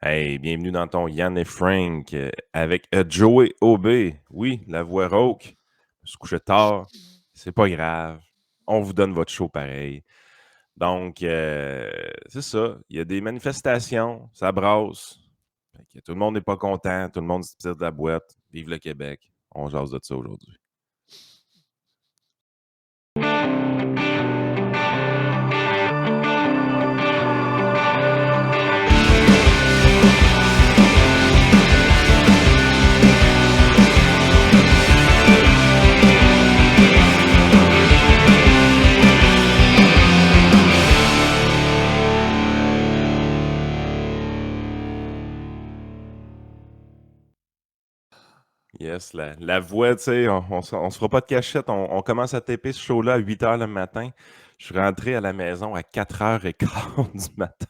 Hey, bienvenue dans ton Yann et Frank avec Joey Aubé. Oui, la voix rauque. Je me suis couché tard. C'est pas grave. On vous donne votre show pareil. Donc, c'est ça. Il y a des manifestations. Ça brasse. Fait que tout le monde n'est pas content. Tout le monde se tire de la boîte. Vive le Québec. On jase de ça aujourd'hui. Yes, la voix, tu sais, on se fera pas de cachette. On commence à taper ce show-là à 8 h le matin. Je suis rentré à la maison à 4 h 15 du matin.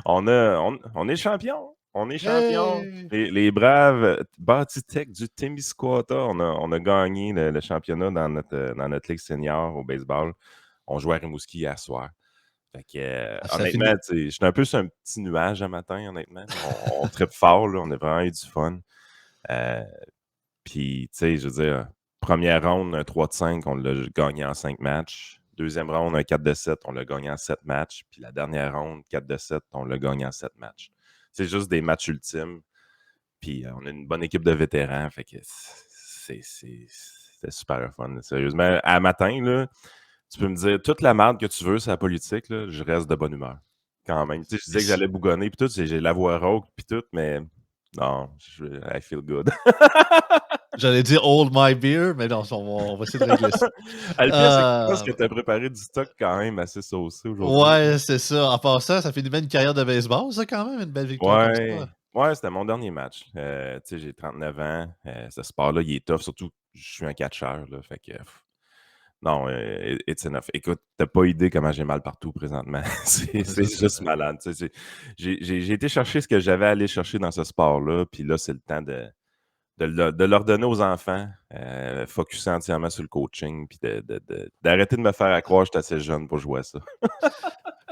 On est champion. On est champion. Hey! Les braves Bâtitech du Témiscouata, on a gagné le championnat dans notre ligue senior au baseball. On jouait à Rimouski hier soir. Fait que, Ça honnêtement, finit. tu sais, j'étais un peu sur un petit nuage un matin, honnêtement. On trippe fort, là. On a vraiment eu du fun. Euh, Puis, tu sais, je veux dire, première ronde, un 3 de 5, on l'a gagné en 5 matchs. Deuxième ronde, un 4 de 7, on l'a gagné en 7 matchs. Puis la dernière ronde, 4 de 7, on l'a gagné en 7 matchs. C'est juste des matchs ultimes. Puis on a une bonne équipe de vétérans. Fait que c'était super fun. Là. Sérieusement, à matin, là, tu peux me dire toute la merde que tu veux sur la politique, là, je reste de bonne humeur. Quand même. Tu sais, je disais que j'allais bougonner, puis tout, j'ai la voix rauque, puis tout, mais non, I feel good. J'allais dire hold my beer, mais non, on va essayer de régler ça. Le pire, c'est que je pense que tu as préparé du stock quand même assez saucé aujourd'hui. Ouais, c'est ça. En passant, ça fait une belle carrière de baseball, ça, quand même, une belle victoire comme Ouais, ça. ouais, c'était mon dernier match. Tu sais, j'ai 39 ans. Ce sport-là, il est tough, surtout je suis un catcheur, là, fait que non, it's enough. Écoute, t'as pas idée comment j'ai mal partout présentement. C'est juste malade. Tu sais, j'ai été chercher ce que j'avais à aller chercher dans ce sport-là, puis là, c'est le temps de leur donner aux enfants, focusser entièrement sur le coaching, puis d'arrêter de me faire croire que j'étais assez jeune pour jouer à ça.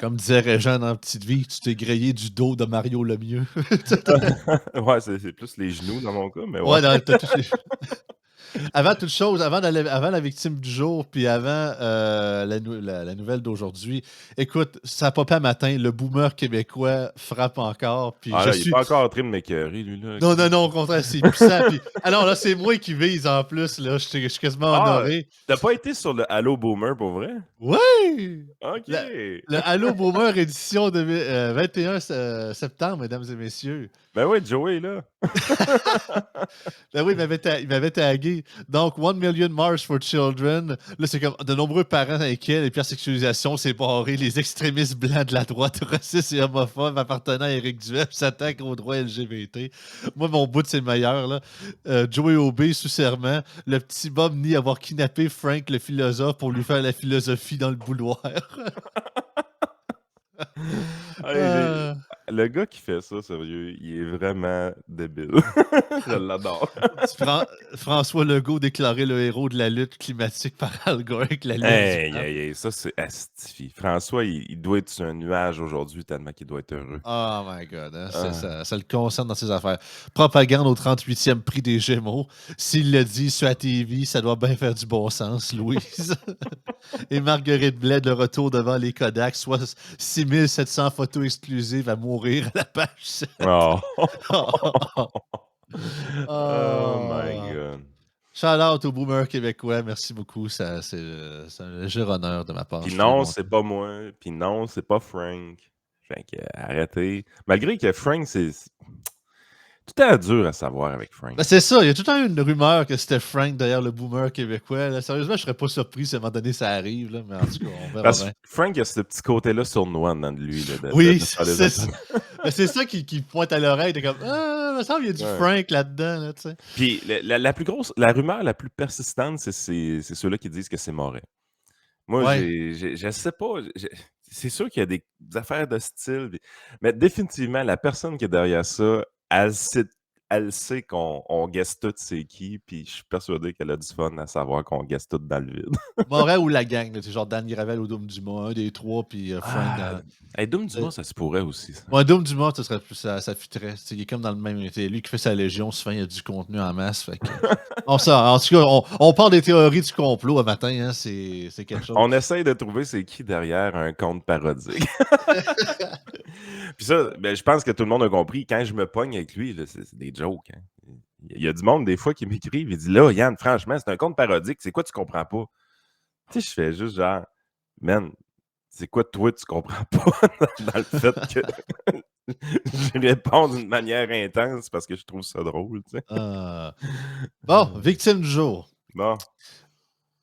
Comme disait Régent dans Petite Vie, tu t'es grillé du dos de Mario Lemieux. Ouais, c'est plus les genoux dans mon cas, mais ouais. Ouais, t'as touché. Avant toute chose, avant la victime du jour, puis avant la nouvelle d'aujourd'hui, écoute, ça a popé un matin, le boomer québécois frappe encore, puis Ah je là, il est suis. pas encore en train de m'écœurer, lui, là. Non, non, non, au contraire, c'est puissant. Puis... Alors là, c'est moi qui vise en plus. Là. Je suis quasiment Ah, honoré. t'as pas été sur le Halo Boomer pour vrai? Oui! OK. Le Halo Boomer édition de 21 septembre, mesdames et messieurs. Ben oui, Joey est là. Ben oui, il m'avait tagué. Donc, 1 million Mars for Children. Là, c'est comme de nombreux parents inquiets, les l'hypersexualisation s'est barré, les extrémistes blancs de la droite, racistes et homophobes appartenant à Éric Duhem s'attaquent aux droits LGBT. Moi, mon bout, c'est le meilleur. Là. Joey Obey sous serment. Le petit Bob nie avoir kidnappé Frank le philosophe pour lui faire la philosophie dans le bouloir. Hey, Euh, le gars qui fait ça, sérieux, il est vraiment débile. Je l'adore. François Legault déclaré le héros de la lutte climatique par Al Gore avec la lèvre du Hey, pape. hey, hey, ça, c'est astifi. François, il doit être sur un nuage aujourd'hui tellement qu'il doit être heureux. Oh my God, hein, Ah. ça le concerne dans ses affaires. Propagande au 38e prix des Gémeaux. S'il le dit sur la TV, ça doit bien faire du bon sens, Louise. Et Marguerite Blais de retour devant les Kodak, soit 6700 photos exclusives à mourir à la page 7. Oh. Oh, Oh my oh. God. Shout out au boomer québécois, merci beaucoup. C'est un léger honneur de ma part. Puis Je suis très non, c'est content. pas moi. Puis non, c'est pas Frank. Fait que arrêtez. Malgré que Frank, c'est tout est dur à savoir avec Frank. Ben, c'est ça, il y a tout le temps une rumeur que c'était Frank derrière le boomer québécois. Là. Sérieusement, je serais pas surpris si à un moment donné ça arrive, là, mais en tout cas, on verra Parce bien. que Frank a ce petit côté-là sournois dans de lui, là, Oui, de faire des c'est affaires. ça. Ben, c'est ça qui pointe à l'oreille, t'es comme ah, il me semble qu'il y a du Ouais. Frank là-dedans, là, tu sais. Puis la plus grosse, la rumeur la plus persistante, c'est ceux-là qui disent que c'est Moret. Moi, Ouais. je sais pas. C'est sûr qu'il y a des affaires de style, mais définitivement, la personne qui est derrière ça, elle sait, elle sait qu'on guesse tout c'est qui, puis je suis persuadé qu'elle a du fun à savoir qu'on guesse tout dans le vide. Moret ou la gang, là, tu sais, genre Danny Gravel ou Dom Dumas, un des trois, puis Frank Ah! dans. Hey, Doom euh, Dumas, ça se pourrait aussi, ça. Ouais, Dom Dumas, ça serait plus, ça fitterait. Tu sais, il est comme dans le même. C'est lui qui fait sa Légion, souvent il y a du contenu en masse. Fait que. En tout cas, on parle des théories du complot à matin, hein, c'est quelque chose. On essaye de trouver c'est qui derrière un compte parodique. Puis ça, ben, je pense que tout le monde a compris. Quand je me pogne avec lui, là, c'est des jokes. Hein. Il y a du monde, des fois, qui m'écrivent et dit là, Yann, franchement, c'est un compte parodique. C'est quoi, tu comprends pas? Tu sais, je fais juste genre, man, c'est quoi, toi, tu comprends pas dans le fait que je réponds d'une manière intense parce que je trouve ça drôle, tu sais. Bon, victime du jour. Bon,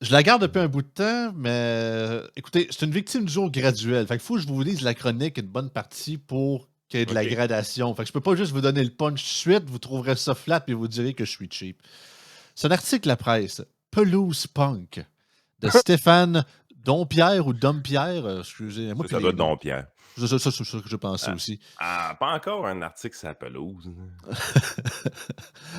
Je la garde depuis un bout de temps, mais écoutez, c'est une victime du jour graduelle. Fait qu'il faut que je vous lise la chronique une bonne partie pour qu'il y ait de la OK. gradation. Fait que je peux pas juste vous donner le punch tout de suite, vous trouverez ça flat et vous direz que je suis cheap. C'est un article à la presse, Pelouse Punk, de Stéphane Dompierre ou Dompierre, excusez-moi, puis Ça doit les être noms. Dompierre. C'est ça que je pensais Ah, aussi. pas encore un article sur la pelouse.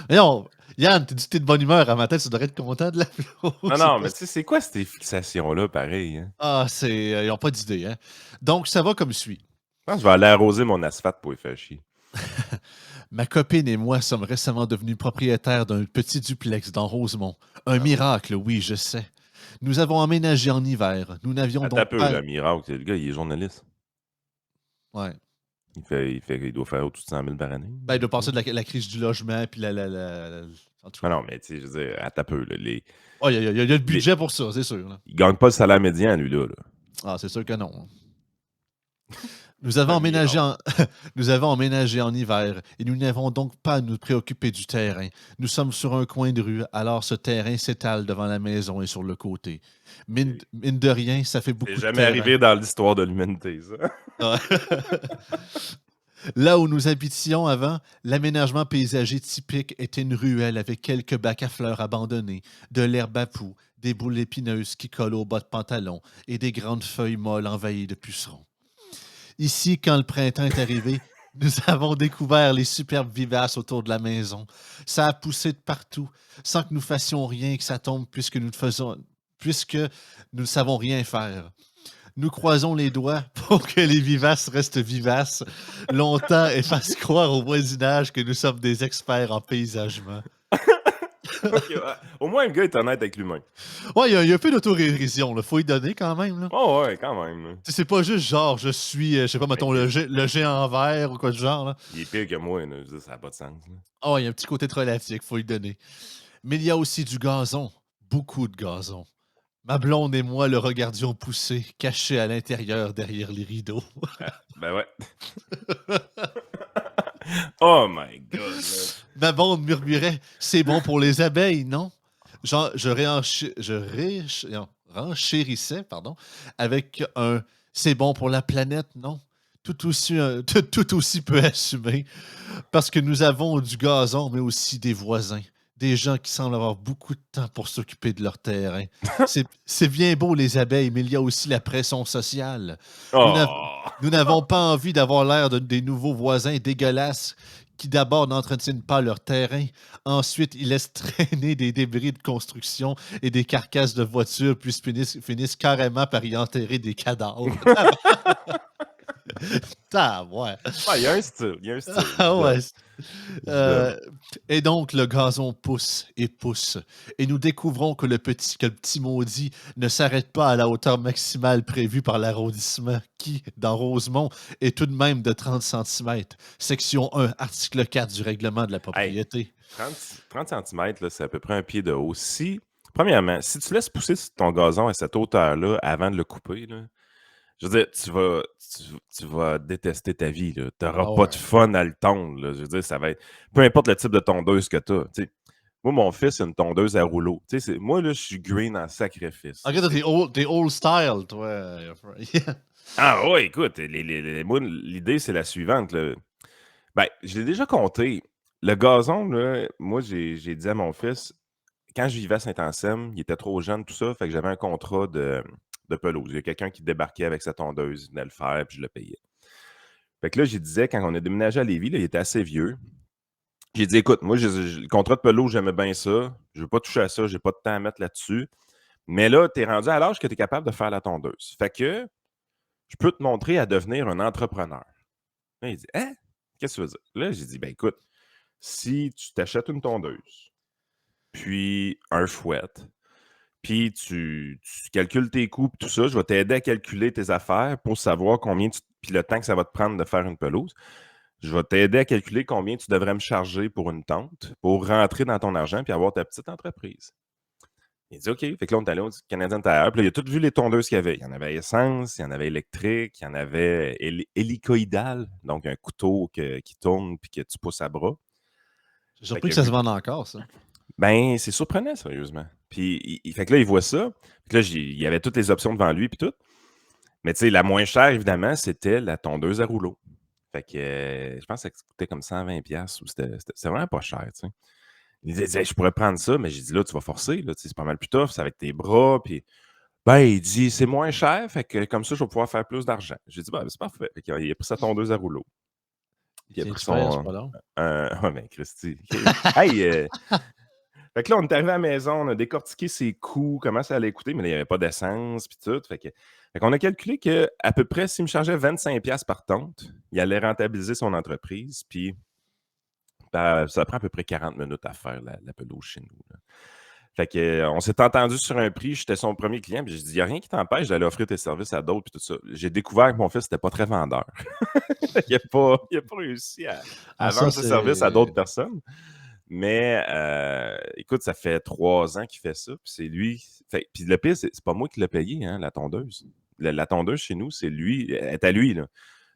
Voyons, Yann, tu dis que t'es de bonne humeur à matin, tu devrais être content de la Non, pelouse. non, mais tu sais, c'est quoi ces fixations-là, pareil? Hein? Ah, ils n'ont pas d'idée, hein. Donc, ça va comme suit. Je pense que je vais aller arroser mon asphalte pour y faire chier. Ma copine et moi sommes récemment devenus propriétaires d'un petit duplex dans Rosemont. Un Bravo. miracle, oui, je sais. Nous avons emménagé en hiver. Nous n'avions Attends un donc peu, pas. là, Miracle. Le gars, il est journaliste. Ouais. Il doit faire au-dessus de 100 000 par année. Ben, il doit passer de la crise du logement, puis en tout Non, cas. non, mais tu sais, je veux dire, attends un peu. Là, Oh, il y a le budget pour ça, c'est sûr, là. il gagne pas le salaire médian, lui, là. Ah, c'est sûr que non. Un miracle. Nous avons emménagé en hiver et nous n'avons donc pas à nous préoccuper du terrain. Nous sommes sur un coin de rue, alors ce terrain s'étale devant la maison et sur le côté. Mine de rien, ça fait C'est beaucoup de jamais terrain. arrivé dans l'histoire de l'humanité, ça. Ah. Là où nous habitions avant, l'aménagement paysager typique était une ruelle avec quelques bacs à fleurs abandonnés, de l'herbe à poux, des boules épineuses qui collent au bas de pantalon et des grandes feuilles molles envahies de pucerons. Ici, quand le printemps est arrivé, nous avons découvert les superbes vivaces autour de la maison. Ça a poussé de partout, sans que nous fassions rien que ça tombe, puisque nous ne savons rien faire. Nous croisons les doigts pour que les vivaces restent vivaces longtemps et fassent croire au voisinage que nous sommes des experts en paysagement. Ok, ouais. Au moins, le gars est honnête avec lui-même. Ouais, il y a un peu d'autorévision, il faut y donner quand même. Là. Oh, ouais, quand même. Là. Tu sais, c'est pas juste genre, je suis, je sais pas, Ben, mettons, le géant vert ou quoi du genre. Là. il est pire que moi, là. Je veux dire, ça n'a pas de sens. Là. Ah, il y a un petit côté trollatique, faut y donner. Mais il y a aussi du gazon, beaucoup de gazon. Ma blonde et moi le regardions pousser, caché à l'intérieur derrière les rideaux. Ben ouais. Oh my god. Là. Ma blonde murmurait, c'est bon pour les abeilles, non? Genre, renchérissais, pardon, avec un c'est bon pour la planète, non? Tout aussi peu assumé, parce que nous avons du gazon, mais aussi des voisins. Des gens qui semblent avoir beaucoup de temps pour s'occuper de leur terrain. C'est bien beau les abeilles, mais il y a aussi la pression sociale. Nous n'av- Oh. nous n'avons pas envie d'avoir l'air des nouveaux voisins dégueulasses qui d'abord n'entretiennent pas leur terrain, ensuite ils laissent traîner des débris de construction et des carcasses de voitures, puis finissent carrément par y enterrer des cadavres. Ouais. Ah, il y a un style. Il y a un style. Ah ouais. Je donne. Et donc, le gazon pousse et pousse. Et nous découvrons que que le petit maudit ne s'arrête pas à la hauteur maximale prévue par l'arrondissement, qui, dans Rosemont, est tout de même de 30 centimètres. Section 1, article 4 du règlement de la Hey, propriété. 30 cm, c'est à peu près un pied de haut. Premièrement, si tu laisses pousser ton gazon à cette hauteur-là avant de le couper, là, je veux dire, tu vas détester ta vie. Tu n'auras Ah pas ouais. de fun à le tondre. Là. Je veux dire, ça va être. Peu importe le type de tondeuse que tu as. Moi, mon fils, c'est une tondeuse à rouleau. Moi, là, je suis green en sacrifice. Ok, t'es old style, toi. Ah ouais, écoute, moi, l'idée, c'est la suivante. Là. Ben, je l'ai déjà compté. Le gazon, là, moi, j'ai dit à mon fils, quand je vivais à Saint-Anselme, il était trop jeune, tout ça, fait que j'avais un contrat de pelouse. Il y a quelqu'un qui débarquait avec sa tondeuse, il venait le faire, puis je le payais. Fait que là, je disais, quand on a déménagé à Lévis, là, il était assez vieux. J'ai dit, écoute, moi, le contrat de pelouse, j'aimais bien ça. Je ne veux pas toucher à ça. J'ai pas de temps à mettre là-dessus. Mais là, tu es rendu à l'âge que tu es capable de faire la tondeuse. Fait que je peux te montrer à devenir un entrepreneur. Là, il dit, hein? Qu'est-ce que tu veux dire? Là, j'ai dit, ben écoute, si tu t'achètes une tondeuse, puis un fouet, puis tu calcules tes coûts, puis tout ça, je vais t'aider à calculer tes affaires pour savoir puis le temps que ça va te prendre de faire une pelouse. Je vais t'aider à calculer combien tu devrais me charger pour une tente, pour rentrer dans ton argent, puis avoir ta petite entreprise. Il dit OK. Fait que là, on est allé au Canadien Tire. Puis là, il a tout vu les tondeuses qu'il y avait. Il y en avait essence, il y en avait électrique, il y en avait hélicoïdal, donc un couteau qui tourne puis que tu pousses à bras. J'ai Fait surpris qu'il que a ça se vu. vende encore, ça. Ben, c'est surprenant, sérieusement. Puis, fait que là, il voit ça. Puis là, il y avait toutes les options devant lui, puis tout. Mais tu sais, la moins chère, évidemment, c'était la tondeuse à rouleau. Fait que je pense que ça coûtait comme 120$ ou c'était vraiment pas cher, tu sais. Il disait, je pourrais prendre ça, mais j'ai dit, là, tu vas forcer, là, tu sais, c'est pas mal plus tough, c'est avec tes bras, puis ben, il dit, c'est moins cher, fait que comme ça, je vais pouvoir faire plus d'argent. J'ai dit, ben, c'est parfait. Fait qu'il a pris sa tondeuse à rouleau. Il Puis il a vient de pris faire, c'est son. pas long. Ouais, ben, Christy. Hey! Fait que là, on est arrivé à la maison, on a décortiqué ses coûts, comment ça allait coûter, mais là, il n'y avait pas d'essence, puis tout. Fait qu'on a calculé qu'à peu près, s'il me chargeait 25$ par tonte, il allait rentabiliser son entreprise, puis ben, ça prend à peu près 40 minutes à faire la pelouse chez nous, là. Fait que, on s'est entendu sur un prix, j'étais son premier client, puis j'ai dit, il n'y a rien qui t'empêche d'aller offrir tes services à d'autres, puis tout ça. J'ai découvert que mon fils n'était pas très vendeur. Il n'a pas réussi Ah, à ça, vendre ses services à d'autres c'est. personnes. Mais écoute, ça fait 3 ans qu'il fait ça. Puis c'est lui. Puis le pire, c'est pas moi qui l'ai payé, hein, la tondeuse. La tondeuse chez nous, c'est lui. Elle est à lui, là.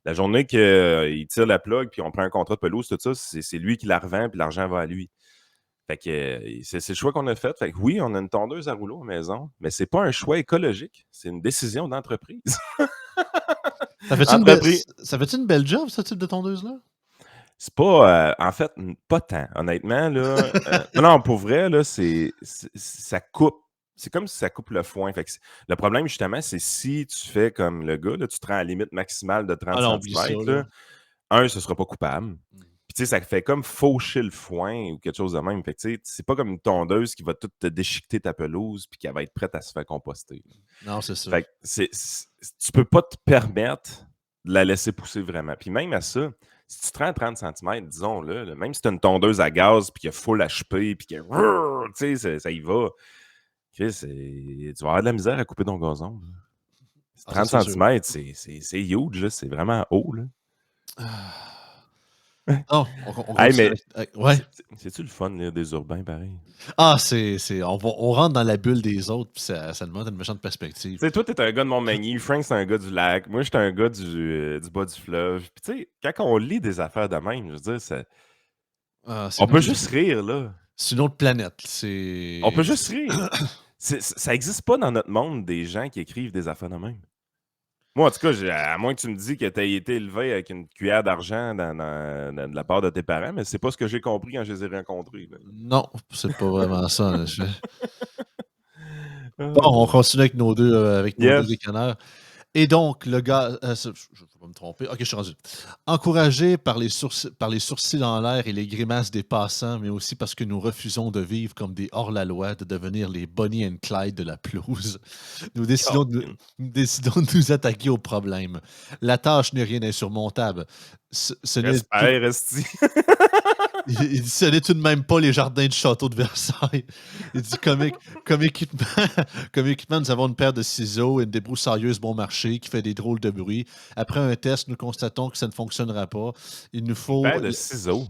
La journée qu'il tire la plug, puis on prend un contrat de pelouse, tout ça, c'est lui qui la revend, puis l'argent va à lui. Fait que c'est le choix qu'on a fait. Fait que oui, on a une tondeuse à rouleau à la maison, mais c'est pas un choix écologique. C'est une décision d'entreprise. Entreprise. Ça fait-tu une belle job, ce type de tondeuse-là? C'est pas, en fait, pas tant, honnêtement, là. Non, pour vrai, là, ça coupe. C'est comme si ça coupe le foin. Fait que le problème, justement, c'est si tu fais comme le gars, là, tu te rends à la limite maximale de Ah 30 non, oublie ça, centimètres, là. là, ce sera pas coupable. Mmh. Puis, tu sais, ça fait comme faucher le foin ou quelque chose de même. Fait que, tu sais, c'est pas comme une tondeuse qui va tout te déchiqueter ta pelouse puis qui va être prête à se faire composter, là. Non, c'est ça. Fait que tu peux pas te permettre de la laisser pousser vraiment. Puis même à ça, si tu te rends à 30 centimètres, disons-le, là, même si tu as une tondeuse à gaz puis qu'il y a full HP puis que tu sais, ça y va, Chris, tu vas avoir de la misère à couper ton gazon, là. Ah, ça, 30 c'est sûr. centimètres, c'est huge, là, c'est vraiment haut, là. Non, on Hey, continue mais ouais. c'est-tu le fun, là, des urbains, pareil? Ah, on rentre dans la bulle des autres, puis ça demande une méchante perspective. Tu sais, toi, t'es un gars de Montmagny, Frank, c'est un gars du lac, moi, j'étais un gars du bas du fleuve. Puis, tu sais, quand on lit des affaires de même, je veux dire, Ah, on peut juste rire, là. c'est une autre planète. On peut juste rire. Ça n'existe pas dans notre monde des gens qui écrivent des affaires de même. Moi, en tout cas, à moins que tu me dis que tu as été élevé avec une cuillère d'argent de la part de tes parents, mais c'est pas ce que j'ai compris quand je les ai rencontrés, là. Non, c'est pas vraiment ça, en effet. Bon, on Ah. continue avec nos 2 Yes. dépanneurs. Et donc, le gars, je ne vais pas me tromper. OK, je suis rendu. Encouragé par les sourcils en l'air et les grimaces des passants, mais aussi parce que nous refusons de vivre comme des hors-la-loi, de devenir les Bonnie and Clyde de la pelouse, Colin. nous décidons de nous attaquer au problème. La tâche n'est rien d'insurmontable. Ce n'est tout, J'espère, esti. il dit: «Ce n'est tout de même pas les jardins du château de Versailles». Il dit: Comme équipement comme équipement, nous avons une paire de ciseaux et une débroussailleuse bon marché qui fait des drôles de bruit. Après un test, nous constatons que ça ne fonctionnera pas. Il nous Une faut paire de ciseaux.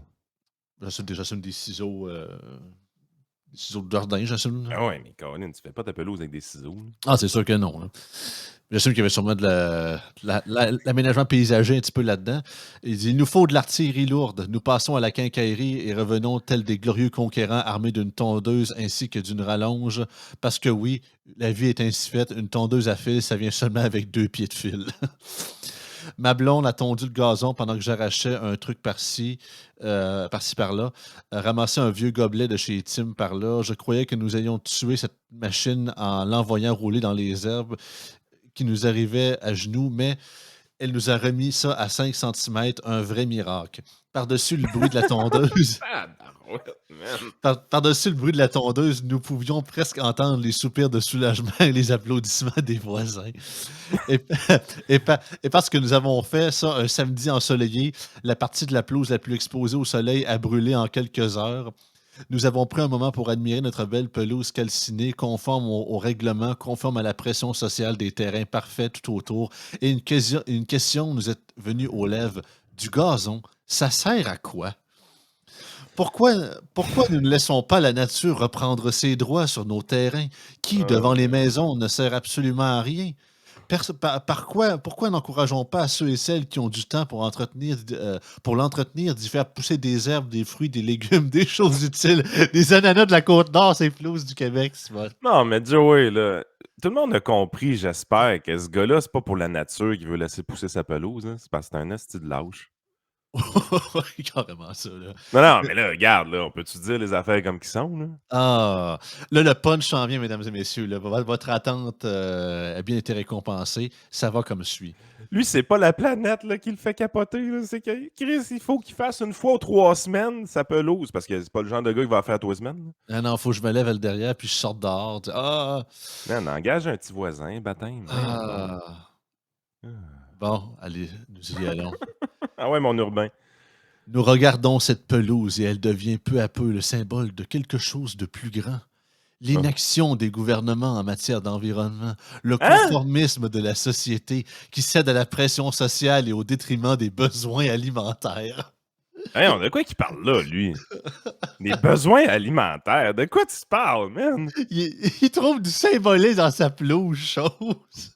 j'assume des ciseaux de jardin, j'assume, là. Ah ouais, mais Colin, tu fais pas ta pelouse avec des ciseaux, là. Ah, c'est sûr que non, là. J'assume qu'il y avait sûrement l'aménagement paysager un petit peu là-dedans. Il dit: «Il nous faut de l'artillerie lourde. Nous passons à la quincaillerie et revenons tels des glorieux conquérants armés d'une tondeuse ainsi que d'une rallonge. Parce que oui, la vie est ainsi faite. Une tondeuse à fil, ça vient seulement avec 2 pieds de fil». Ma blonde a tondu le gazon pendant que j'arrachais un truc par-ci par-là, ramassé un vieux gobelet de chez Tim par là. Je croyais que nous allions tuer cette machine en l'envoyant rouler dans les herbes qui nous arrivaient à genoux, mais Elle nous a remis ça à 5 centimètres, un vrai miracle. Par-dessus le bruit de la tondeuse, Tabarouette, man. par-dessus le bruit de la tondeuse, nous pouvions presque entendre les soupirs de soulagement et les applaudissements des voisins. Et, et parce que nous avons fait ça un samedi ensoleillé, la partie de la pelouse la plus exposée au soleil a brûlé en quelques heures. Nous avons pris un moment pour admirer notre belle pelouse calcinée, conforme au règlement, conforme à la pression sociale des terrains parfaits tout autour. Et une question nous est venue aux lèvres. Du gazon, ça sert à quoi? Pourquoi, pourquoi nous ne laissons pas la nature reprendre ses droits sur nos terrains, qui, devant les maisons, ne sert absolument à rien? Pourquoi n'encourageons pas ceux et celles qui ont du temps pour l'entretenir, d'y faire pousser des herbes, des fruits, des légumes, des choses utiles, des ananas de la Côte-Nord, ces pelouses du Québec, c'est bon. Non, mais Joey, là, tout le monde a compris, j'espère, que ce gars-là, c'est pas pour la nature qu'il veut laisser pousser sa pelouse, hein. C'est parce que c'est un esti de lâche. Ouais, carrément ça, là. Non, mais là, regarde, là, on peut-tu dire les affaires comme qu'ils sont, là? Ah, là, le punch s'en vient, mesdames et messieurs. Là. Votre attente a bien été récompensée. Ça va comme suit. Lui, c'est pas la planète là, qui le fait capoter. Là. C'est que Chris, il faut qu'il fasse une fois ou 3 semaines sa pelouse, parce que c'est pas le genre de gars qui va faire 3 semaines. Ah non, faut que je me lève le derrière puis je sorte dehors. Man, engage un petit voisin, baptême. Voyons donc. Ah. Bon, allez, nous y allons. Ah ouais, mon urbain. Nous regardons cette pelouse et elle devient peu à peu le symbole de quelque chose de plus grand. L'inaction des gouvernements en matière d'environnement, le Hein? conformisme de la société qui cède à la pression sociale et au détriment des besoins alimentaires. Hey, on de quoi qu'il parle là, lui? Des besoins alimentaires. De quoi tu parles, man? Il trouve du symbolisme dans sa pelouse, chose.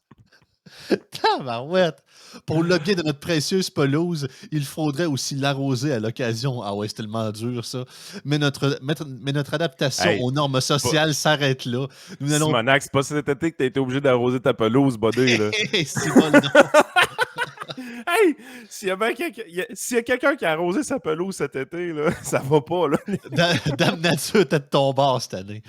Tabarouette! Pour le bien de notre précieuse pelouse, il faudrait aussi l'arroser à l'occasion. Ah ouais, c'est tellement dur, ça. Mais notre adaptation Hey, aux normes c'est pas... sociales s'arrête là. Nous n'allons... Simonac, c'est pas cet été que t'as été obligé d'arroser ta pelouse, buddy, là. C'est bon, non. Hey! S'il y a quelqu'un qui a arrosé sa pelouse cet été, là, ça va pas, là. Dame Nature, t'es de ton bord cette année.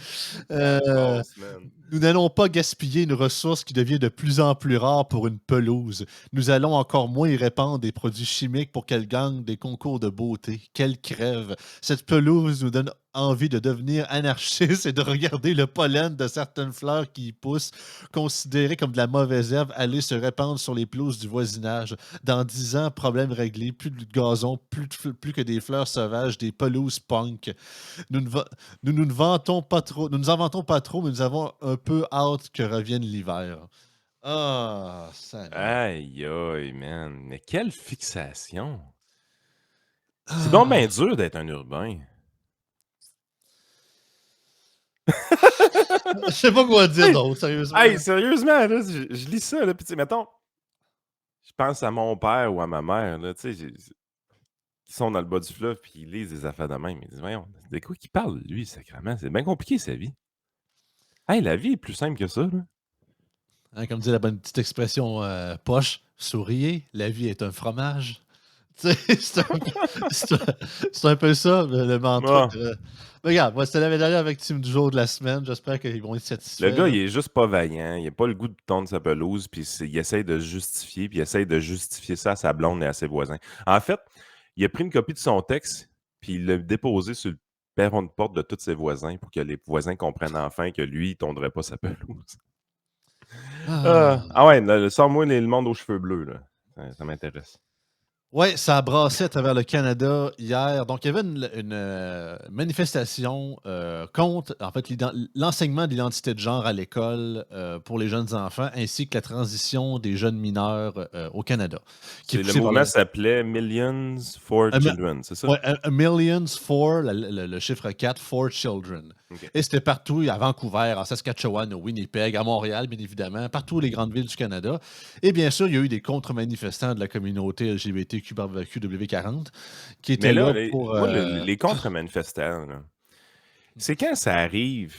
Boss, man. Nous n'allons pas gaspiller une ressource qui devient de plus en plus rare pour une pelouse. Nous allons encore moins y répandre des produits chimiques pour qu'elle gagne des concours de beauté. Quelle crève! Cette pelouse nous donne envie de devenir anarchiste et de regarder le pollen de certaines fleurs qui y poussent, considérées comme de la mauvaise herbe, aller se répandre sur les pelouses du voisinage. Dans 10 ans, problème réglé, plus de gazon, plus que des fleurs sauvages, des pelouses punk. Nous ne, va- nous ne vantons pas trop, nous nous en vantons pas trop, mais nous avons un peu hâte que revienne l'hiver. Ah, Seigneur. Aïe, aïe, man. Mais quelle fixation. C'est donc Ah. bien dur d'être un urbain. Je sais pas quoi dire Hey, d'autre, sérieusement. hey, sérieusement, là, je lis ça, là, puis tu sais, mettons, je pense à mon père ou à ma mère, là, tu sais, qui sont dans le bas du fleuve, puis ils lisent des affaires de même. Ils disent, voyons, de quoi qu'il parle, lui, sacrément? C'est bien compliqué, sa vie. Hey, la vie est plus simple que ça, là. Hein, comme dit la bonne petite expression poche, souriez, la vie est un fromage. Tu sais, c'est un peu ça, le mantra. Ah, Mais regarde, moi, c'était la dernière avec Team du jour de la semaine. J'espère qu'ils vont être le satisfaits. gars, Là. il est juste pas vaillant. Il a pas le goût de tondre sa pelouse, puis il essaye de se justifier, puis il essaye de justifier ça à sa blonde et à ses voisins. En fait, il a pris une copie de son texte, puis il l'a déposé sur le perron de porte de tous ses voisins pour que les voisins comprennent enfin que lui, il tondrait pas sa pelouse. Ah. Ah ouais, sors-moi le monde aux cheveux bleus, là. Ça m'intéresse. Oui, ça a brassé à travers le Canada hier. Donc, il y avait une manifestation contre, en fait, l'enseignement de l'identité de genre à l'école pour les jeunes enfants, ainsi que la transition des jeunes mineurs au Canada. Qui est Le poussée par mouvement s'appelait Millions for un, Children, c'est ça? ouais, un millions for, le chiffre 4, for children. OK. Et c'était partout, à Vancouver, en Saskatchewan, au Winnipeg, à Montréal, bien évidemment, partout les grandes villes du Canada. Et bien sûr, il y a eu des contre-manifestants de la communauté LGBTQ/QW40 qui Mais étaient là, là pour... moi, les contre-manifestants, là, c'est quand ça arrive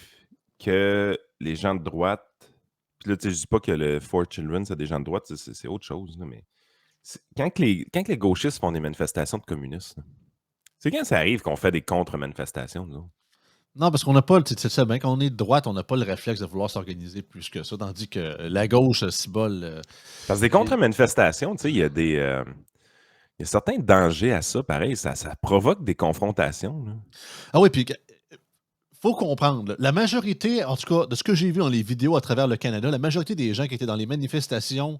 que les gens de droite, puis là, tu sais, je dis pas que le For Children, c'est des gens de droite, c'est autre chose, là, mais quand que les gauchistes font des manifestations de communistes, là, c'est quand ça arrive qu'on fait des contre-manifestations, nous autres. Non, parce qu'on n'a pas, tu sais ça bien, quand on est de droite, on n'a pas le réflexe de vouloir s'organiser plus que ça, tandis que la gauche, cibole, Parce que des les contre-manifestations, tu sais, il y a certains dangers à ça, pareil, ça provoque des confrontations, là. ah oui, puis faut comprendre, là, la majorité, en tout cas, de ce que j'ai vu dans les vidéos à travers le Canada, la majorité des gens qui étaient dans les manifestations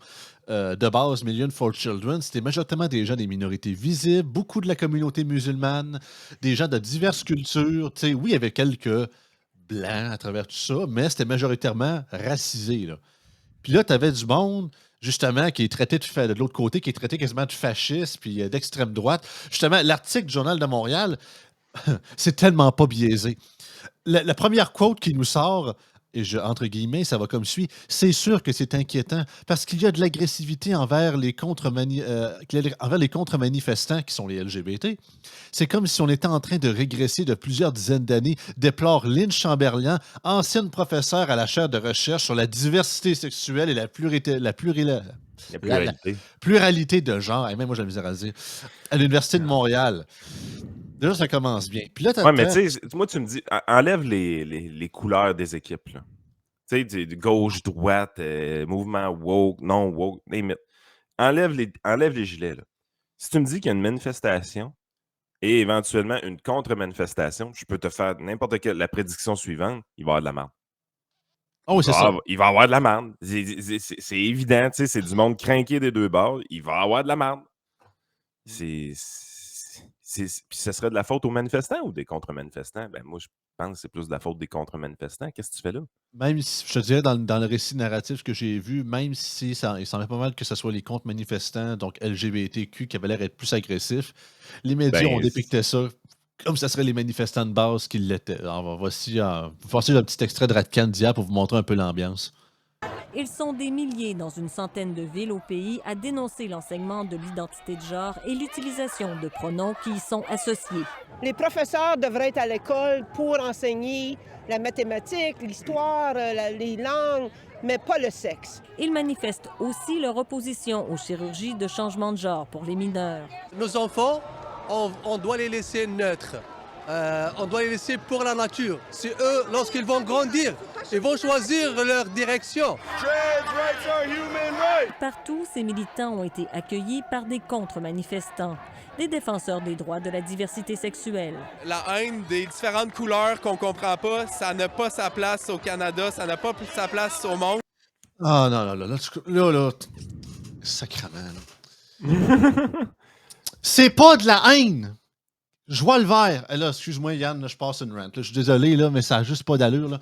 de base Million for Children, c'était majoritairement des gens des minorités visibles, beaucoup de la communauté musulmane, des gens de diverses cultures. Tu sais, oui, il y avait quelques blancs à travers tout ça, mais c'était majoritairement racisé, là. Puis là, tu avais du monde, justement, qui est traité de l'autre côté, qui est traité quasiment de fasciste, puis d'extrême droite. Justement, l'article du Journal de Montréal, c'est tellement pas biaisé. La première quote qui nous sort, et entre guillemets, ça va comme suit. C'est sûr que c'est inquiétant parce qu'il y a de l'agressivité envers les contre-manifestants qui sont les LGBT. C'est comme si on était en train de régresser de plusieurs dizaines d'années, déplore Lynn Chamberlain, ancienne professeure à la chaire de recherche sur la diversité sexuelle et La la pluralité. pluralité de genre. Et même moi, j'ai la misère à le dire. À l'Université de Montréal. Déjà, ça commence bien. Puis là, Ouais, mais tu sais, moi, tu me dis, enlève les couleurs des équipes, là. Tu sais, de gauche, droite, mouvement woke, non woke, name it. Enlève les gilets, là. Si tu me dis qu'il y a une manifestation et éventuellement une contre-manifestation, je peux te faire n'importe quelle la prédiction suivante, il va y avoir de la merde. oh, oui, c'est ça. Il va y avoir de la merde. C'est évident, tu sais, c'est du monde crinqué des deux bords. Il va y avoir de la merde. Puis ce serait de la faute aux manifestants ou des contre-manifestants? Ben, moi, je pense que c'est plus de la faute des contre-manifestants. Qu'est-ce que tu fais là? Même si, je te dirais, dans le récit narratif que j'ai vu, même si ça, il semblait pas mal que ce soit les contre manifestants, donc LGBTQ, qui avaient l'air d'être plus agressifs, les médias ont Ben, dépicté ça comme si ça serait les manifestants de base qui l'étaient. Alors, voici un petit extrait de Radcan d'hier pour vous montrer un peu l'ambiance. Ils sont des milliers dans une centaine de villes au pays à dénoncer l'enseignement de l'identité de genre et l'utilisation de pronoms qui y sont associés. Les professeurs devraient être à l'école pour enseigner la mathématique, l'histoire, les langues, mais pas le sexe. Ils manifestent aussi leur opposition aux chirurgies de changement de genre pour les mineurs. Nos enfants, on doit les laisser neutres. On doit les laisser pour la nature. C'est eux, lorsqu'ils vont grandir, ils vont choisir leur direction. Partout, ces militants ont été accueillis par des contre-manifestants, des défenseurs des droits de la diversité sexuelle. La haine des différentes couleurs qu'on comprend pas, ça n'a pas sa place au Canada, ça n'a pas sa place au monde. Ah non, là, sacrément. Là. C'est pas de la haine! Je vois le vert. Là, excuse-moi, Yann, là, je passe une rant. Là. Je suis désolé, là, mais ça n'a juste pas d'allure. Là.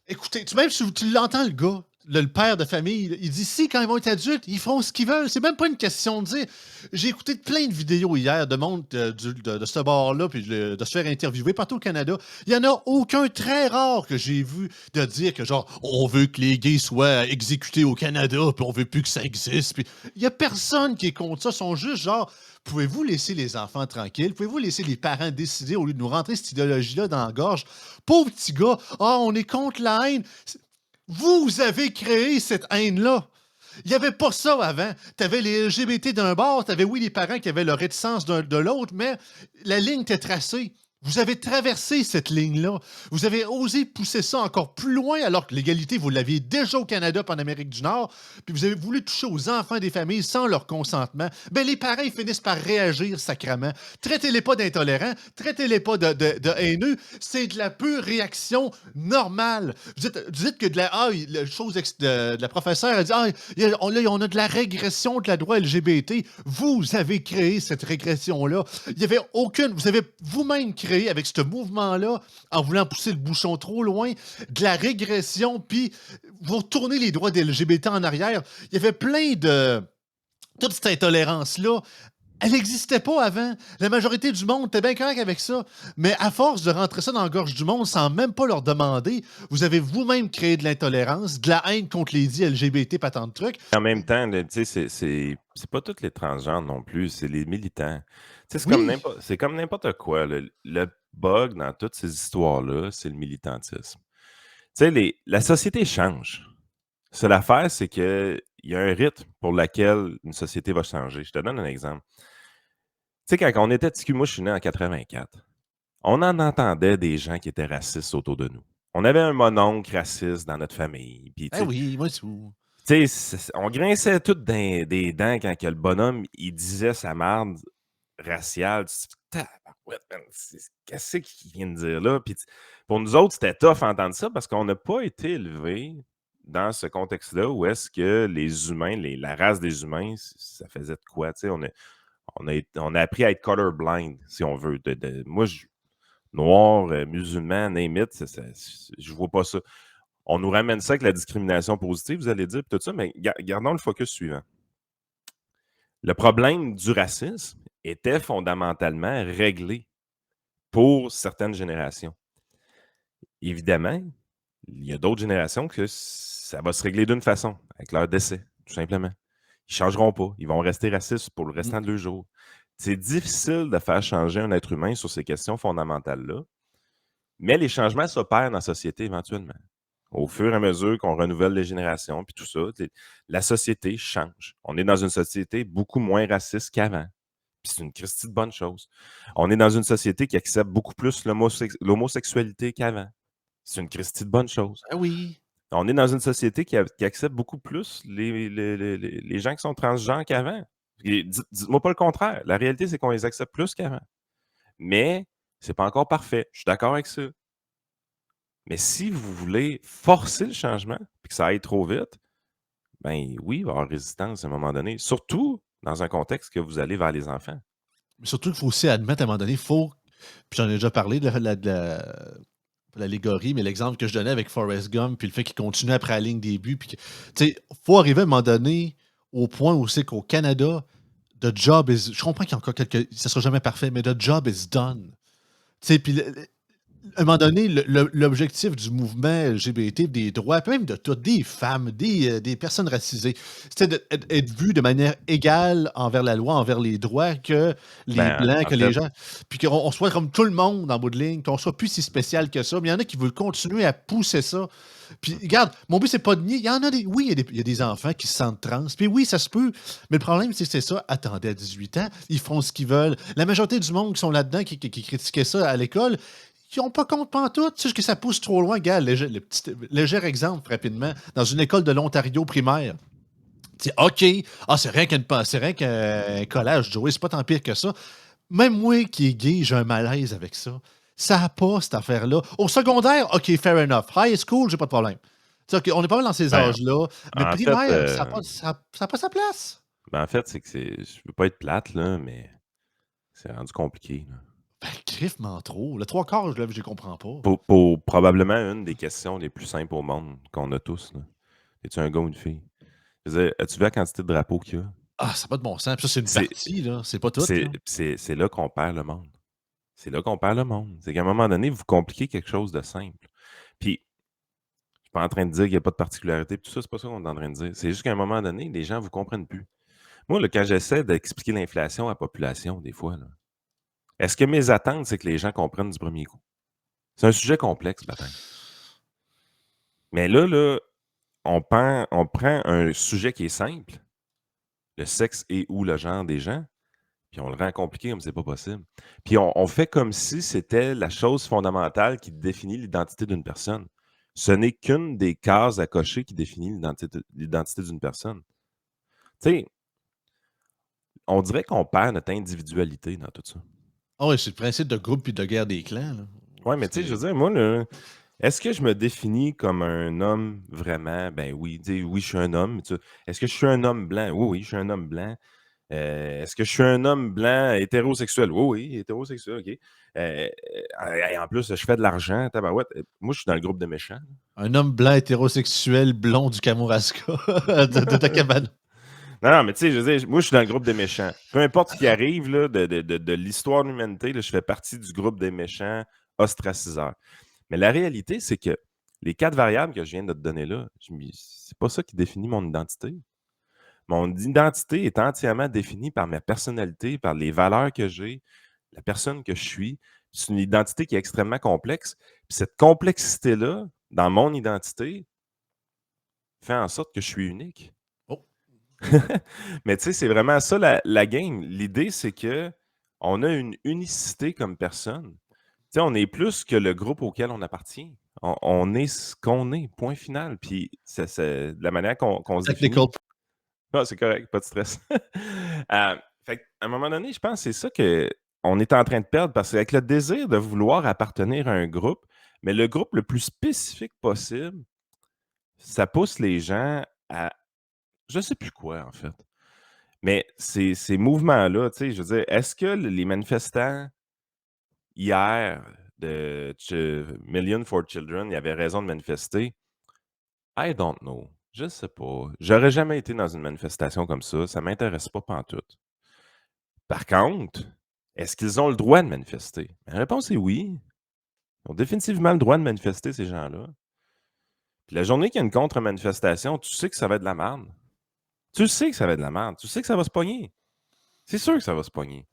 Écoutez, même si tu l'entends, le gars, le père de famille, là, il dit si, quand ils vont être adultes, ils feront ce qu'ils veulent. C'est même pas une question de dire. J'ai écouté plein de vidéos hier de monde de ce bord-là, puis de se faire interviewer partout au Canada. Il n'y en a aucun très rare que j'ai vu de dire que, genre, on veut que les gays soient exécutés au Canada, puis on veut plus que ça existe. Puis il n'y a personne qui est contre ça. Ils sont juste genre. Pouvez-vous laisser les enfants tranquilles? Pouvez-vous laisser les parents décider au lieu de nous rentrer cette idéologie-là dans la gorge? Pauvre petit gars, on est contre la haine. Vous avez créé cette haine-là. Il n'y avait pas ça avant. Tu avais les LGBT d'un bord, tu avais, oui, les parents qui avaient leur réticence de l'autre, mais la ligne était tracée. Vous avez traversé cette ligne-là. Vous avez osé pousser ça encore plus loin, alors que l'égalité, vous l'aviez déjà au Canada et en Amérique du Nord, puis vous avez voulu toucher aux enfants des familles sans leur consentement. Ben, les parents, ils finissent par réagir sacrément. Traitez-les pas d'intolérants, traitez-les pas de haineux. C'est de la pure réaction normale. Vous dites que la chose de la professeure, elle dit on a de la régression de la droit LGBT. Vous avez créé cette régression-là. Il y avait aucune. Vous avez vous-même créé avec ce mouvement-là, en voulant pousser le bouchon trop loin, de la régression, puis vous retournez les droits des LGBT en arrière. Il y avait plein de. Toute cette intolérance-là, elle n'existait pas avant. La majorité du monde était bien correct avec ça. Mais à force de rentrer ça dans la gorge du monde sans même pas leur demander, vous avez vous-même créé de l'intolérance, de la haine contre les dits LGBT, pas tant de trucs. En même temps, là, tu sais, c'est pas tous les transgenres non plus, c'est les militants. Tu sais, Oui. c'est comme n'importe quoi. Le bug dans toutes ces histoires-là, c'est le militantisme. Tu sais, la société change. C'est l'affaire, c'est qu'il y a un rythme pour lequel une société va changer. Je te donne un exemple. Tu sais, quand on était petit cul, moi, je suis né en 84. on en entendait des gens qui étaient racistes autour de nous. On avait un mononcle raciste dans notre famille. Puis, Ah oui, moi tout. on grinçait toutes des dents quand que le bonhomme, il disait sa marde raciale. Tu te dis, tabarouette, man, qu'est-ce qu'il vient de dire là? Puis, pour nous autres, c'était tough d'entendre ça parce qu'on n'a pas été élevés dans ce contexte-là où est-ce que les humains, la race des humains, ça faisait de quoi? On a appris à être colorblind, si on veut. Moi, noir, musulman, name it, je vois pas ça. On nous ramène ça avec la discrimination positive, vous allez dire, puis tout ça, mais gardons le focus suivant. Le problème du racisme était fondamentalement réglé pour certaines générations. Évidemment, il y a d'autres générations que ça va se régler d'une façon, avec leur décès, tout simplement. Ils ne changeront pas. Ils vont rester racistes pour le restant de leur jour. C'est difficile de faire changer un être humain sur ces questions fondamentales-là, mais les changements s'opèrent dans la société éventuellement. Au fur et à mesure qu'on renouvelle les générations, puis tout ça, la société change. On est dans une société beaucoup moins raciste qu'avant. Puis c'est une christie de bonne chose. On est dans une société qui accepte beaucoup plus l'homosexualité qu'avant. C'est une christie de bonne chose. Ah oui. On est dans une société qui accepte beaucoup plus les gens qui sont transgenres qu'avant. Dites-moi pas le contraire. La réalité, c'est qu'on les accepte plus qu'avant. Mais c'est pas encore parfait. Je suis d'accord avec ça. Mais si vous voulez forcer le changement et que ça aille trop vite, ben oui, il va y avoir résistance à un moment donné. Surtout dans un contexte que vous allez vers les enfants. Mais surtout qu'il faut aussi admettre à un moment donné, puis j'en ai déjà parlé de l'allégorie, mais l'exemple que je donnais avec Forrest Gump, puis le fait qu'il continue après la ligne des buts, puis il faut arriver à un moment donné au point où c'est qu'au Canada, the job is. Je comprends qu'il y a encore quelques. Ça sera jamais parfait, mais the job is done. Puis à un moment donné, l'objectif du mouvement LGBT, des droits, puis même de toutes, des femmes, des personnes racisées, c'était d'être vu de manière égale envers la loi, envers les droits, que les Blancs, que les gens. Puis qu'on soit comme tout le monde en bout de ligne, qu'on soit plus si spécial que ça. Mais il y en a qui veulent continuer à pousser ça. Puis regarde, mon but, c'est pas de nier. Il y en a des. Oui, il y a des enfants qui se sentent trans. Puis oui, ça se peut. Mais le problème, c'est ça. Attendez à 18 ans, ils font ce qu'ils veulent. La majorité du monde qui sont là-dedans, qui critiquaient ça à l'école, qui n'ont pas compte pantoute. Tu sais que ça pousse trop loin. Regarde, léger exemple, rapidement. Dans une école de l'Ontario primaire. Tu sais, OK. C'est rien qu'un collège, Joey. C'est pas tant pire que ça. Même moi qui est gay, j'ai un malaise avec ça. Ça n'a pas, cette affaire-là. Au secondaire, OK, fair enough. High school, j'ai pas de problème. Tu sais, OK, on est pas mal dans ces âges-là. Mais primaire, ça n'a pas sa place. En fait, c'est que je veux pas être plate, là, mais c'est rendu compliqué. Là. Ben, griffement trop. Le trois quarts, je ne comprends pas. Pour probablement une des questions les plus simples au monde qu'on a tous. Là. Es-tu un gars ou une fille? Je veux dire, as-tu vu la quantité de drapeaux qu'il y a? Ah, ça n'a pas de bon sens. Puis ça, c'est une partie, là. C'est pas tout. C'est là qu'on perd le monde. C'est là qu'on perd le monde. C'est qu'à un moment donné, vous compliquez quelque chose de simple. Puis, je suis pas en train de dire qu'il n'y a pas de particularité. Tout ça, c'est pas ça qu'on est en train de dire. C'est juste qu'à un moment donné, les gens ne vous comprennent plus. Moi, là, quand j'essaie d'expliquer l'inflation à la population, des fois, là, est-ce que mes attentes, c'est que les gens comprennent du premier coup? C'est un sujet complexe, bataille. Mais là, on prend un sujet qui est simple, le sexe et ou le genre des gens, puis on le rend compliqué comme c'est pas possible. Puis on fait comme si c'était la chose fondamentale qui définit l'identité d'une personne. Ce n'est qu'une des cases à cocher qui définit l'identité d'une personne. Tu sais, on dirait qu'on perd notre individualité dans tout ça. Ah oui, c'est le principe de groupe puis de guerre des clans. Là. Oui, mais tu sais, je veux dire, moi, là, est-ce que je me définis comme un homme vraiment? Ben oui, oui, je suis un homme. Est-ce que je suis un homme blanc? Oui, je suis un homme blanc. Est-ce que je suis un homme blanc hétérosexuel? Oui, hétérosexuel, OK. Et en plus, je fais de l'argent. Tabarouette. Moi, je suis dans le groupe de méchants. Un homme blanc hétérosexuel blond du Kamouraska de cabane. Non, mais tu sais, je veux dire, moi, je suis dans le groupe des méchants. Peu importe ce qui arrive là, de l'histoire de l'humanité, là, je fais partie du groupe des méchants ostraciseurs. Mais la réalité, c'est que les 4 variables que je viens de te donner là, c'est pas ça qui définit mon identité. Mon identité est entièrement définie par ma personnalité, par les valeurs que j'ai, la personne que je suis. C'est une identité qui est extrêmement complexe. Puis cette complexité-là, dans mon identité, fait en sorte que je suis unique. Mais tu sais, c'est vraiment ça la game. L'idée, c'est que on a une unicité comme personne. sais, on est plus que le groupe auquel on appartient. On est ce qu'on est, point final. Puis c'est de la manière qu'on se définit. Technical. Ah, c'est correct, pas de stress. Fait qu'à un moment donné, je pense que c'est ça qu'on est en train de perdre parce qu'avec le désir de vouloir appartenir à un groupe, mais le groupe le plus spécifique possible, ça pousse les gens à je sais plus quoi, en fait. Mais ces mouvements-là, tu sais, je veux dire, est-ce que les manifestants hier de Million for Children, ils avaient raison de manifester? I don't know. Je sais pas. J'aurais jamais été dans une manifestation comme ça. Ça m'intéresse pas pantoute. Par contre, est-ce qu'ils ont le droit de manifester? La réponse est oui. Ils ont définitivement le droit de manifester, ces gens-là. Puis la journée qu'il y a une contre-manifestation, tu sais que ça va être de la merde. Tu sais que ça va être de la merde. Tu sais que ça va se pogner. C'est sûr que ça va se pogner.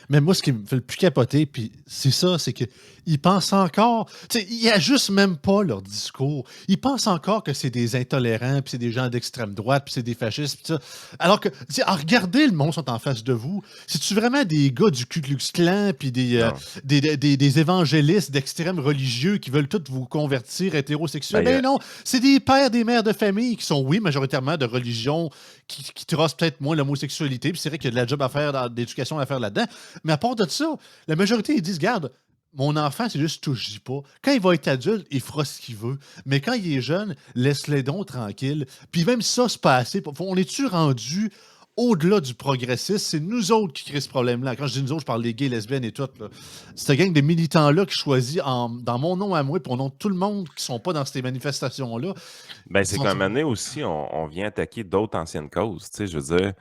Mais moi, ce qui me fait le plus capoter, puis c'est ça, c'est qu'ils pensent encore. Tu sais, ils ajustent même pas leur discours. Ils pensent encore que c'est des intolérants, puis c'est des gens d'extrême droite, puis c'est des fascistes, puis ça. Alors que, tu sais, regardez le monde sont en face de vous. C'est-tu vraiment des gars du Ku Klux Klan, puis Non. des évangélistes d'extrême religieux qui veulent tous vous convertir hétérosexuels? Ben, Ben non, c'est des pères, des mères de famille qui sont, oui, majoritairement de religion, qui trossent peut-être moins l'homosexualité, puis c'est vrai qu'il y a de la job à faire, d'éducation à faire là-dedans. Mais à part de ça, la majorité, ils disent, regarde, mon enfant, c'est juste touche pas. Quand il va être adulte, il fera ce qu'il veut. Mais quand il est jeune, laisse-les donc tranquille. Puis même ça, c'est pas assez. On est-tu rendu au-delà du progressisme? C'est nous autres qui créons ce problème-là. Quand je dis nous autres, je parle des gays, lesbiennes et tout. Là. Cette gang de militants-là qui choisit dans mon nom à moi, puis au nom de tout le monde qui sont pas dans ces manifestations-là. ben c'est qu'à un moment donné aussi, on vient attaquer d'autres anciennes causes. Tu sais, je veux dire,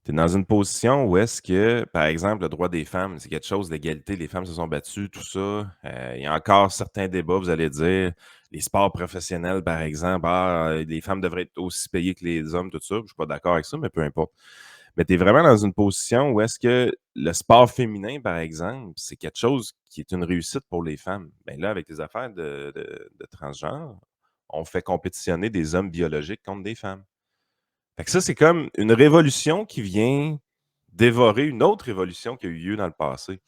tu es dans une position où est-ce que, par exemple, le droit des femmes, c'est quelque chose d'égalité, les femmes se sont battues, tout ça. Il y a encore certains débats, vous allez dire, les sports professionnels, par exemple, les femmes devraient être aussi payées que les hommes, tout ça. Je suis pas d'accord avec ça, mais peu importe. Mais tu es vraiment dans une position où est-ce que le sport féminin, par exemple, c'est quelque chose qui est une réussite pour les femmes. Mais là, avec les affaires de transgenre, on fait compétitionner des hommes biologiques contre des femmes. Fait que ça, c'est comme une révolution qui vient dévorer une autre révolution qui a eu lieu dans le passé.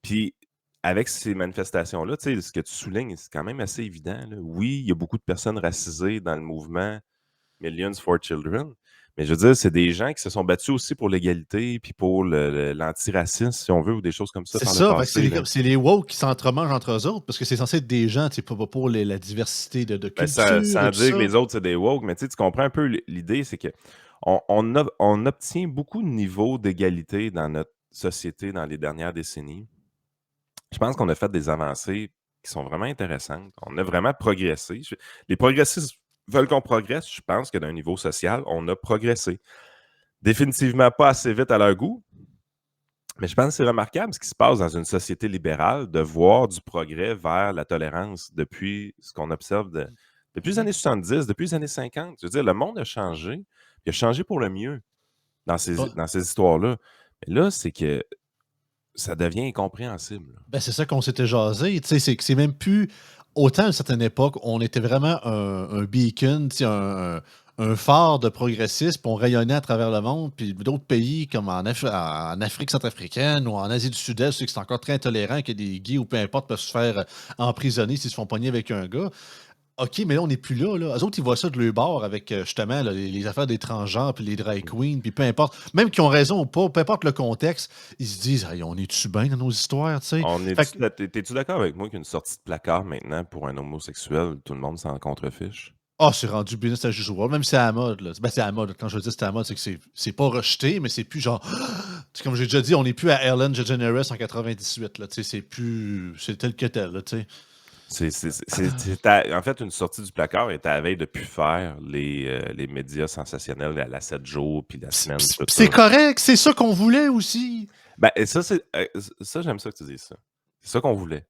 Puis, avec ces manifestations-là, tu sais, ce que tu soulignes, c'est quand même assez évident. Là. Oui, il y a beaucoup de personnes racisées dans le mouvement Millions for Children, mais je veux dire, c'est des gens qui se sont battus aussi pour l'égalité puis pour l'antiracisme, si on veut, ou des choses comme ça C'est par le ça, fait que passé. Là. c'est les woke qui s'entremangent entre eux autres, parce que c'est censé être des gens, tu sais, pas pour la diversité de Ben, culture sans et tout dire que ça. les autres, c'est des woke, mais tu sais, tu comprends un peu l'idée, c'est que on obtient beaucoup de niveaux d'égalité dans notre société dans les dernières décennies. Je pense qu'on a fait des avancées qui sont vraiment intéressantes. On a vraiment progressé. Les progressistes veulent qu'on progresse. Je pense que d'un niveau social, on a progressé. Définitivement pas assez vite à leur goût, mais je pense que c'est remarquable ce qui se passe dans une société libérale de voir du progrès vers la tolérance depuis ce qu'on observe depuis les années 70, depuis les années 50. Je veux dire, le monde a changé. Il a changé pour le mieux dans Bon, ces histoires-là. Mais là, c'est que ça devient incompréhensible. Là. ben c'est ça qu'on s'était jasé. Tu sais, c'est que c'est même plus. Autant à une certaine époque, on était vraiment un beacon, tu sais, un phare de progressisme, puis on rayonnait à travers le monde, puis d'autres pays comme en Afrique centrafricaine ou en Asie du Sud-Est, c'est que c'est encore très intolérant que des gays ou peu importe peuvent se faire emprisonner s'ils se font pogner avec un gars. OK, mais là, on n'est plus là, là. Eux autres, ils voient ça de leur bord avec, justement, là, les affaires des transgenres, puis les drag queens, puis peu importe. Même qu'ils ont raison ou pas, peu importe le contexte, ils se disent, hey, on est-tu bien dans nos histoires, tu sais? Fait que, T'es-tu d'accord avec moi qu'une sortie de placard maintenant pour un homosexuel, tout le monde s'en contrefiche? c'est rendu business as usual, même si c'est à la mode, là. Ben, c'est à la mode. Quand je dis c'est à la mode, c'est que c'est pas rejeté, mais c'est plus genre. C'est comme j'ai déjà dit, on n'est plus à Ellen DeGeneres en 98, là. Tu sais, c'est plus. C'est tel que tel, là, tu sais. En fait, une sortie du placard est à la veille de plus faire les médias sensationnels à la 7 jours, puis la semaine, tout ça. C'est correct, c'est ça qu'on voulait aussi. Ben, et ça, j'aime ça que tu dises ça. C'est ça qu'on voulait.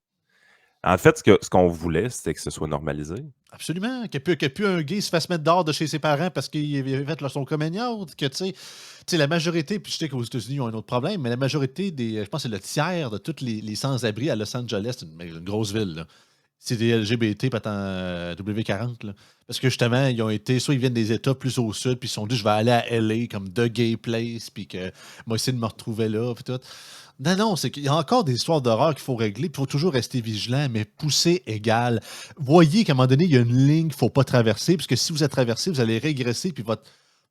En fait, ce qu'on voulait, c'était que ce soit normalisé. Absolument. Que plus un gay se fasse mettre dehors de chez ses parents parce qu'il avait fait son communion. Que, tu sais, la majorité, puis je sais qu'aux États-Unis, ils ont un autre problème, mais la majorité je pense que c'est le tiers de tous les sans-abri à Los Angeles, une grosse ville, là, c'est des LGBT patent W40. Là. Parce que justement, ils ont été, soit ils viennent des États plus au sud, puis ils se sont dit, je vais aller à LA comme The Gay Place, puis que moi, essayer de me retrouver là, puis tout. Non, non, c'est qu'il y a encore des histoires d'horreur qu'il faut régler, puis il faut toujours rester vigilant, mais pousser égal. Voyez qu'à un moment donné, il y a une ligne qu'il ne faut pas traverser, parce que si vous êtes traversé, vous allez régresser, puis votre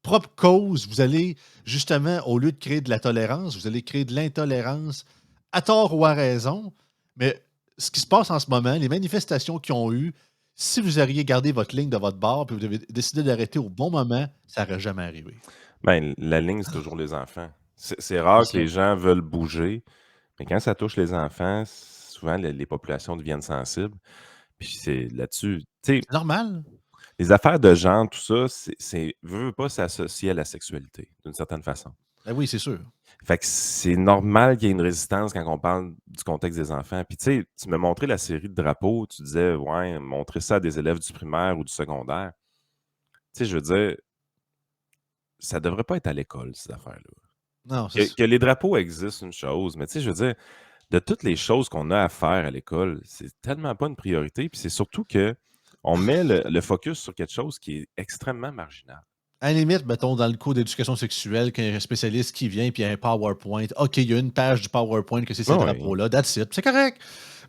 propre cause, vous allez, justement, au lieu de créer de la tolérance, vous allez créer de l'intolérance, à tort ou à raison. Mais ce qui se passe en ce moment, les manifestations qu'ils ont eues, si vous auriez gardé votre ligne de votre bar, puis vous avez décidé d'arrêter au bon moment, ça n'aurait jamais arrivé. Ben, la ligne, c'est toujours les enfants. C'est C'est rare que ça. les gens veulent bouger, mais quand ça touche les enfants, souvent les populations deviennent sensibles. Puis c'est là-dessus. Tu sais, C'est normal. les affaires de genre, tout ça, veux pas s'associer à la sexualité, d'une certaine façon. Ben oui, c'est sûr. Fait que c'est normal qu'il y ait une résistance quand on parle du contexte des enfants. Puis tu sais, tu m'as montré la série de drapeaux, tu disais, ouais, montrer ça à des élèves du primaire ou du secondaire. Tu sais, je veux dire, ça devrait pas être à l'école, ces affaires-là. Non, Que les drapeaux existent, une chose, mais tu sais, je veux dire, de toutes les choses qu'on a à faire à l'école, c'est tellement pas une priorité. Puis c'est surtout que on met le focus sur quelque chose qui est extrêmement marginal. À la limite, mettons, dans le cours d'éducation sexuelle, quand il y a un spécialiste qui vient et il y a un PowerPoint, OK, il y a une page du PowerPoint que c'est ces Ah ouais. drapeaux-là, that's it. C'est correct.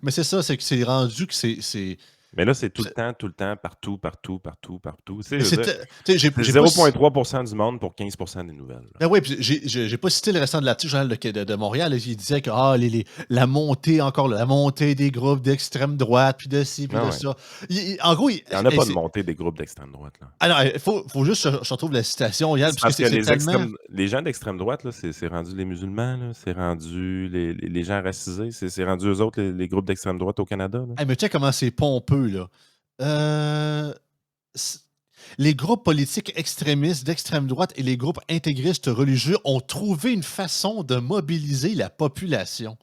Mais c'est ça, c'est que c'est rendu que c'est. Mais là, c'est tout le temps, partout. Tu sais, Mais je veux dire, tu sais, c'est j'ai pas. 0,3% du monde pour 15% des nouvelles. là. Ben oui, puis j'ai pas cité le restant de l'article, Journal de Montréal. Là, il disait que la montée, encore la montée des groupes d'extrême droite, puis de ci, puis Ah de ouais. ça. En gros, Il n'y en a pas de montée des groupes d'extrême droite. Là. Alors, il faut juste que je retrouve la citation, Yann, C'est parce parce que que c'est tellement. les gens d'extrême droite, là, c'est rendu les musulmans, là, c'est rendu les gens racisés, c'est rendu eux autres, les groupes d'extrême droite au Canada. Là. Hey, mais tu sais comment c'est pompeux, là. C- Les groupes politiques extrémistes d'extrême droite et les groupes intégristes religieux ont trouvé une façon de mobiliser la population.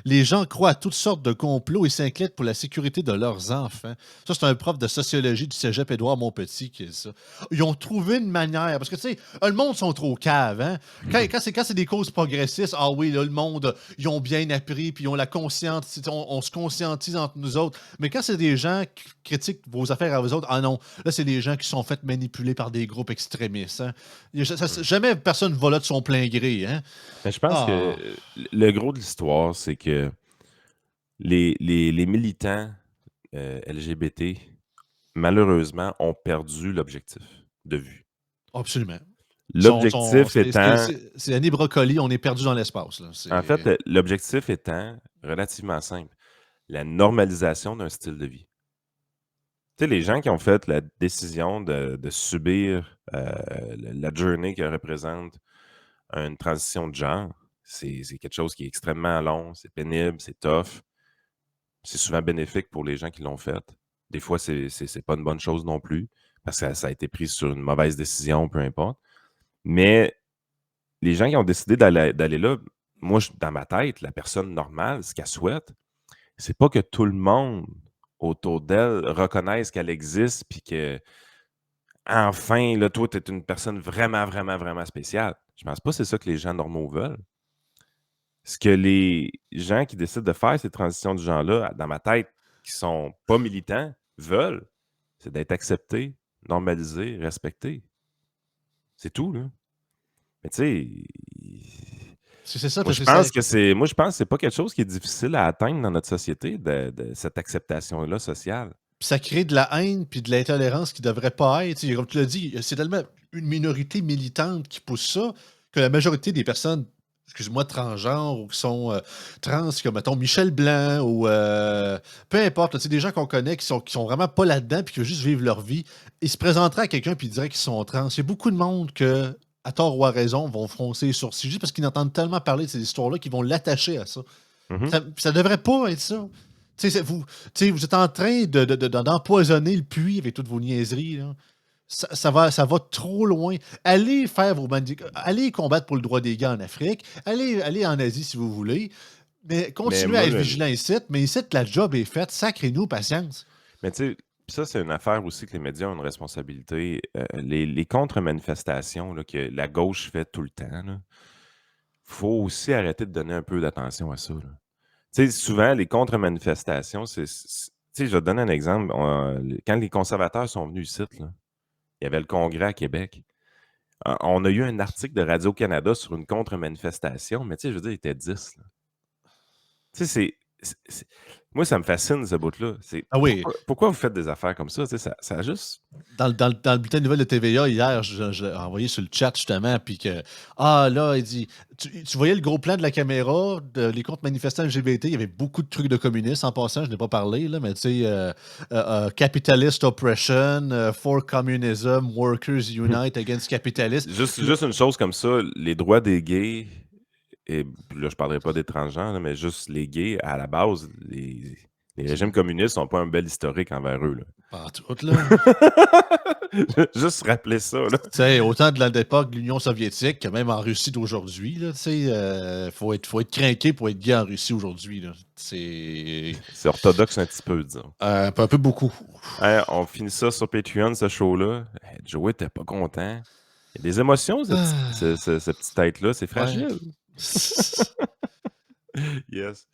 Les gens croient à toutes sortes de complots et s'inquiètent pour la sécurité de leurs enfants. Ça, c'est un prof de sociologie du cégep Édouard Montpetit qui dit ça. Ils ont trouvé une manière. Parce que, tu sais, le monde sont trop caves. Hein? Quand c'est des causes progressistes, ah oui, là, le monde, ils ont bien appris, puis ils ont la conscience, on se conscientise entre nous autres. Mais quand c'est des gens qui critiquent vos affaires à vous autres, ah non, là, c'est des gens qui sont faits manipuler par des groupes extrémistes. Hein? Jamais personne ne va là de son plein gré. Hein? Mais je pense que le gros de l'histoire, c'est que les militants LGBT, malheureusement, ont perdu l'objectif de vue. Absolument. L'objectif étant... C'est Annie Brocoli, on est perdu dans l'espace. Là. En fait, l'objectif étant relativement simple. La normalisation d'un style de vie. Tu sais, les gens qui ont fait la décision de subir la journée que représente une transition de genre, c'est quelque chose qui est extrêmement long, c'est pénible, c'est tough. C'est souvent bénéfique pour les gens qui l'ont fait. Des fois, c'est pas une bonne chose non plus, parce que ça a été pris sur une mauvaise décision, peu importe. Mais les gens qui ont décidé d'aller là, moi, dans ma tête, la personne normale, ce qu'elle souhaite, c'est pas que tout le monde autour d'elle reconnaisse qu'elle existe, puis que, enfin, là, toi, tu es une personne vraiment, vraiment, vraiment spéciale. Je pense pas que c'est ça que les gens normaux veulent. Ce que les gens qui décident de faire ces transitions du genre-là, dans ma tête, qui sont pas militants, veulent, c'est d'être acceptés, normalisés, respectés. C'est tout, là. Mais tu sais, c'est ça, moi, je pense que c'est pas quelque chose qui est difficile à atteindre dans notre société, de cette acceptation-là sociale. Puis ça crée de la haine puis de l'intolérance qui ne devrait pas être. Tu sais, comme tu l'as dit, c'est tellement une minorité militante qui pousse ça que la majorité des personnes, excuse-moi, transgenres ou qui sont trans, comme mettons Michel Blanc ou peu importe, là, tu sais, des gens qu'on connaît qui sont vraiment pas là-dedans puis qui veulent juste vivre leur vie, ils se présenteraient à quelqu'un puis ils diraient qu'ils sont trans. Il y a beaucoup de monde que, à tort ou à raison, vont froncer les sourcils juste parce qu'ils entendent tellement parler de ces histoires-là qu'ils vont l'attacher à ça. Mhm. Ça devrait pas être ça. Vous êtes en train d'empoisonner le puits avec toutes vos niaiseries. Là. Ça va trop loin. Allez faire allez combattre pour le droit des gars en Afrique. Allez en Asie si vous voulez. Mais continuez à être vigilant ici. Mais ici, la job est faite. Sacrez-nous patience. Mais tu sais, ça, c'est une affaire aussi que les médias ont une responsabilité. Les contre-manifestations là, que la gauche fait tout le temps, il faut aussi arrêter de donner un peu d'attention à ça. Tu sais, souvent, les contre-manifestations, sais, je vais te donner un exemple. Quand les conservateurs sont venus ici, là, il y avait le congrès à Québec. On a eu un article de Radio-Canada sur une contre-manifestation, mais tu sais, je veux dire, il était 10. Là. Tu sais, moi, ça me fascine, ce bout-là. Ah oui, Pourquoi vous faites des affaires comme ça? Tu sais, ça a juste... dans le bulletin de nouvelles de TVA hier, je l'ai envoyé sur le chat justement, puis que, là, il dit, tu voyais le gros plan de la caméra, les comptes manifestants LGBT, il y avait beaucoup de trucs de communistes en passant, je n'ai pas parlé, là, mais tu sais, capitalist oppression, for communism, workers unite against capitalism. Juste une chose comme ça, les droits des gays, et là, je parlerai pas des transgenres, là, mais juste les gays, à la base, les régimes communistes n'ont pas un bel historique envers eux. Là. Pas tout, là. Juste rappeler ça. Là. Tu sais, autant de l'époque de l'Union soviétique que même en Russie d'aujourd'hui, là, tu sais, faut être craqué pour être gay en Russie aujourd'hui, là. C'est orthodoxe un petit peu, disons. un peu beaucoup. Hey, on finit ça sur Patreon, ce show-là. Hey, Joey, t'es pas content. Il y a des émotions, cette petite tête-là. C'est fragile. Ouais. Yes.